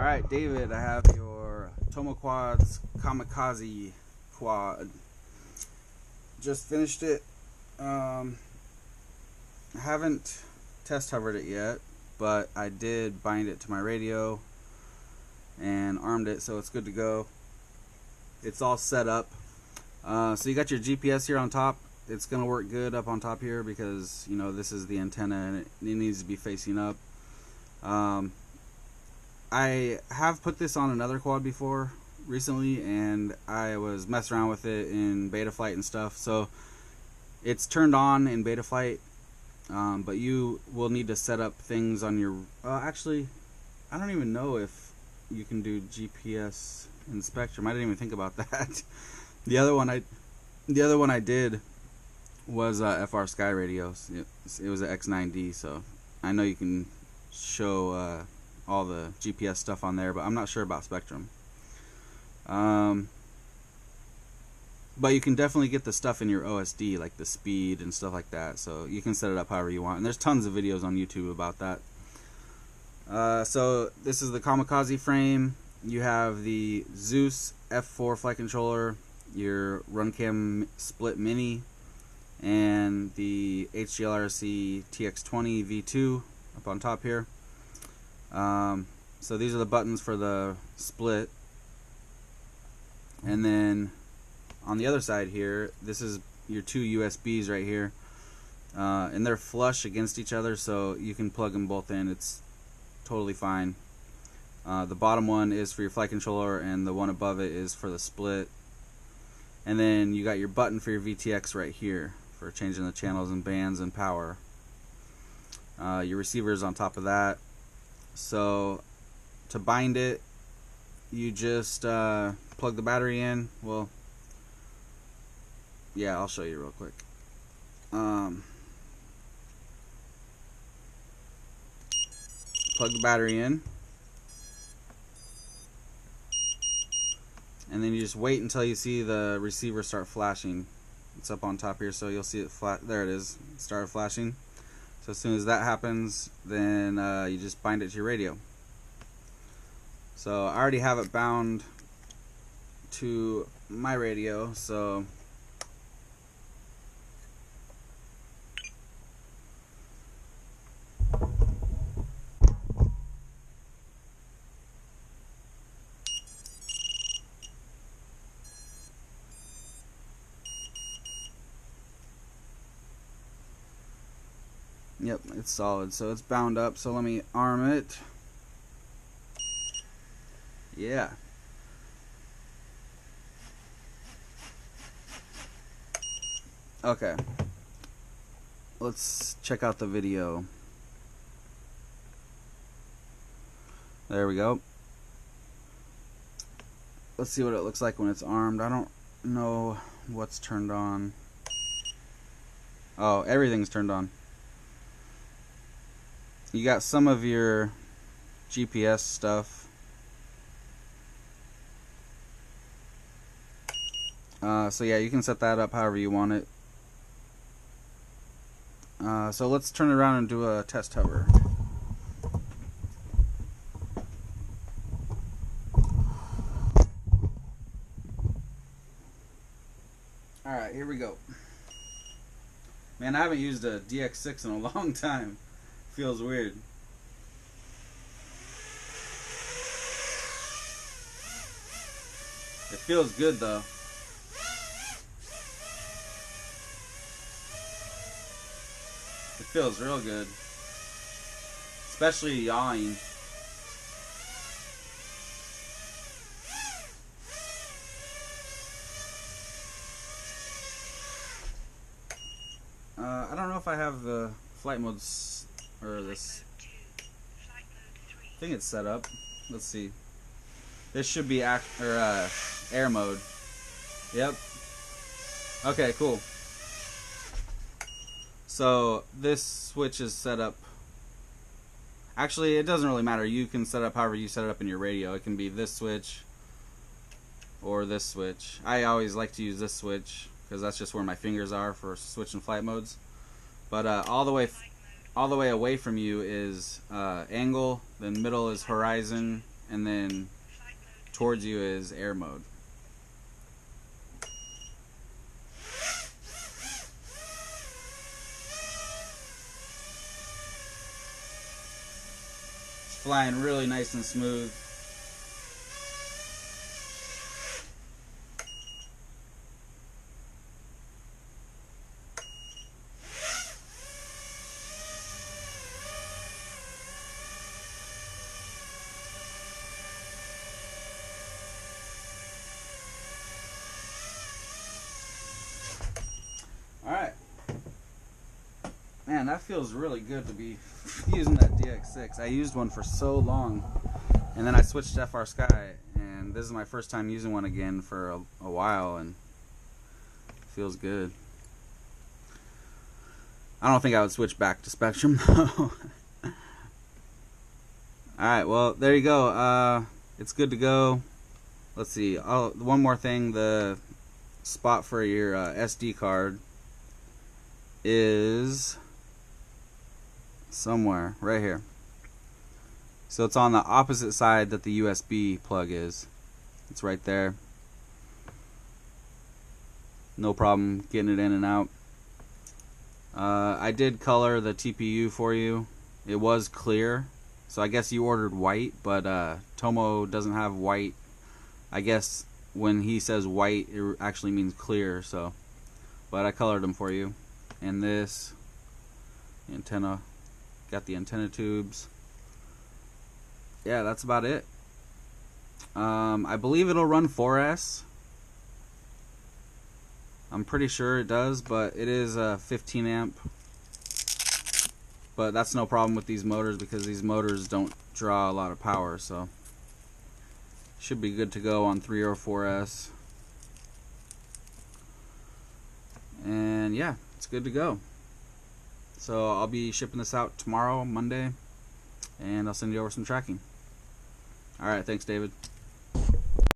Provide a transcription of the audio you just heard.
Alright, David, I have your Tomo Quad's Kamikaze quad. Just finished it. I haven't test hovered it yet, but I did bind it to my radio and armed it, so it's good to go. It's all set up. So you got your GPS here on top. It's going to work good up on top here because, you know, this is the antenna and it needs to be facing up. I have put this on another quad before recently, and I was messing around with it in beta flight and stuff. So it's turned on in beta flight, but you will need to set up things on your. Actually, I don't even know if you can do GPS in Spectrum. I didn't even think about that. The other one I did was FR Sky Radios. It was an X9D, so I know you can show all the GPS stuff on there, but I'm not sure about Spectrum. But you can definitely get the stuff in your OSD, like the speed and stuff like that, so you can set it up however you want, and there's tons of videos on YouTube about that. So this is the Kamikaze frame. You have the Zeus F4 flight controller, your Runcam Split Mini, and the HGLRC TX20 V2 up on top here. So these are the buttons for the split, and then on the other side here, this is your two USBs right here, and they're flush against each other, so you can plug them both in. It's totally fine. The bottom one is for your flight controller, and the one above it is for the split. And then you got your button for your VTX right here for changing the channels and bands and power. Your receivers on top of that. So to bind it, you just plug the battery in. Well, yeah, I'll show you real quick. Plug the battery in, and then you just wait until you see the receiver start flashing. It's up on top here, so you'll see it flat. There it is. It started flashing. So as soon as that happens, then you just bind it to your radio. So I already have it bound to my radio, so yep, it's solid, so it's bound up. So let me arm it. Yeah. Okay. Let's check out the video. There we go. Let's see what it looks like when it's armed. I don't know what's turned on. Oh, everything's turned on. You got some of your GPS stuff. So yeah, you can set that up however you want it. So let's turn it around and do a test hover. Alright, here we go. Man, I haven't used a DX6 in a long time. Feels weird. It feels good though. It feels real good. Especially yawing. I don't know if I have the flight modes or this. I think it's set up. Let's see. This should be air mode. Yep. Okay, cool. So this switch is set up. Actually, it doesn't really matter. You can set up however you set it up in your radio. It can be this switch or this switch. I always like to use this switch because that's just where my fingers are for switching flight modes. But all the way away from you is angle, then middle is horizon, and then towards you is air mode. It's flying really nice and smooth. Alright. Man, that feels really good to be using that DX6. I used one for so long, and then I switched to FR Sky, and this is my first time using one again for a while, and it feels good. I don't think I would switch back to Spectrum, though. Alright, well, there you go. It's good to go. Let's see. Oh, one more thing. The spot for your SD card is somewhere right here. So it's on the opposite side that the USB plug is. It's right there. No problem getting it in and out. I did color the TPU for you. It was clear, so I guess you ordered white, but Tomo doesn't have white. I guess when he says white, it actually means clear. So, but I colored them for you. And this antenna, got the antenna tubes. Yeah, that's about it. I believe it'll run 4S. I'm pretty sure it does, but it is a 15 amp. But that's no problem with these motors because these motors don't draw a lot of power, so should be good to go on 3 or 4S. And yeah, it's good to go. So I'll be shipping this out tomorrow, Monday, and I'll send you over some tracking. Alright, thanks David.